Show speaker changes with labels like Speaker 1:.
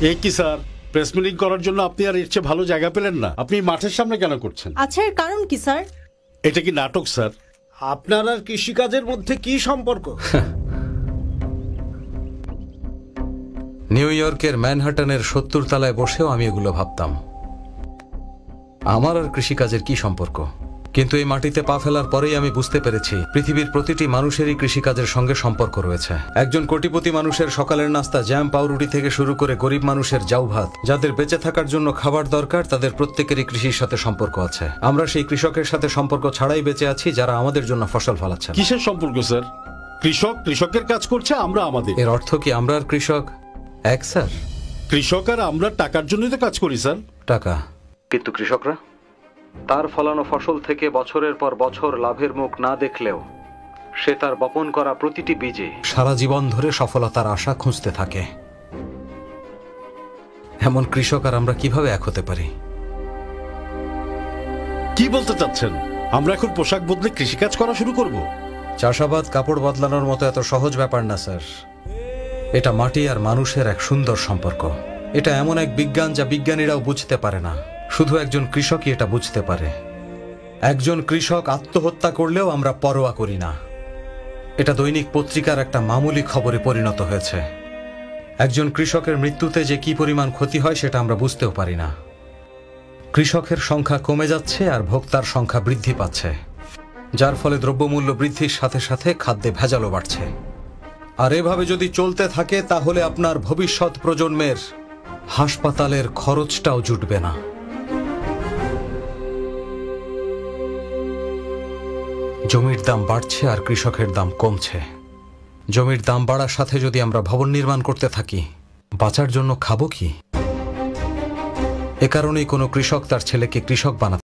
Speaker 1: এ কি sir, press meeting করার জন্য আপনি আর এর চেয়ে ভালো জায়গা পেলেন না? আপনি মাঠের সামনে কেন করছেন?
Speaker 2: আচ্ছা, এর কারণ কি স্যার?
Speaker 1: এটা কি নাটক স্যার?
Speaker 3: আপনার আর কৃষিকাজের মধ্যে কি সম্পর্ক?
Speaker 4: নিউ ইয়র্কের ম্যানহাটনের ৭০ তলায় বসেও আমি এগুলো ভাবতাম, আমার আর কৃষিকাজের কি সম্পর্ক। কিন্তু এই মাটিতে পা ফেলার পরেই আমি বুঝতে পেরেছি পৃথিবীর প্রতিটি মানুষেরই কৃষিকাজের সঙ্গে সম্পর্ক রয়েছে। একজন কোটিপতি মানুষের সকালের নাস্তা জ্যাম পাউরুটি থেকে শুরু করে গরিব মানুষের জাউ ভাত, যাদের বেঁচে থাকার জন্য খাবার দরকার, তাদের প্রত্যেকেরই কৃষির সাথে সম্পর্ক আছে। আমরা সেই কৃষকের সাথে সম্পর্ক ছাড়াই বেঁচে আছি যারা আমাদের জন্য ফসল ফলাচ্ছে।
Speaker 1: কিসের সম্পর্ক স্যার? কৃষক কৃষকের কাজ করছে, আমরা আমাদের।
Speaker 4: এর অর্থ কি আমরা আর কৃষক এক স্যার?
Speaker 1: কৃষক আর আমরা টাকার জন্যই তো কাজ করি স্যার।
Speaker 4: টাকা, কিন্তু কৃষকরা তার ফলানো ফসল থেকে বছরের পর বছর লাভের মুখ না দেখলেও সে তার বপন করা প্রতিটি বীজে সারা জীবন ধরে সফলতার আশা খুঁজতে থাকে। এমন কৃষক আর আমরা কিভাবে এক হতে পারি?
Speaker 1: কি বলতে চাচ্ছেন? আমরা এখন পোশাক বদলে কৃষিকাজ করা শুরু করব?
Speaker 4: চাষাবাদ কাপড় বদলানোর মতো এত সহজ ব্যাপার না স্যার। এটা মাটি আর মানুষের এক সুন্দর সম্পর্ক। এটা এমন এক বিজ্ঞান যা বিজ্ঞানীরাও বুঝতে পারে না, শুধু একজন কৃষকই এটা বুঝতে পারে। একজন কৃষক আত্মহত্যা করলেও আমরা পরোয়া করি না। এটা দৈনিক পত্রিকার একটা মামুলি খবরে পরিণত হয়েছে। একজন কৃষকের মৃত্যুতে যে কি পরিমাণ ক্ষতি হয় সেটা আমরা বুঝতেও পারি না। কৃষকের সংখ্যা কমে যাচ্ছে আর ভোক্তার সংখ্যা বৃদ্ধি পাচ্ছে, যার ফলে দ্রব্যমূল্য বৃদ্ধির সাথে সাথে খাদ্যে ভেজালও বাড়ছে। আর এভাবে যদি চলতে থাকে তাহলে আপনার ভবিষ্যৎ প্রজন্মের হাসপাতালের খরচটাও জুটবে না। জমির দাম বাড়ছে আর কৃষকের দাম কমছে। জমির দাম বাড়ার সাথে যদি আমরা ভবন নির্মাণ করতে থাকি, বাঁচার জন্য খাবো কি? এ কারণেই কোনো কৃষক তার ছেলেকে কৃষক বানাতে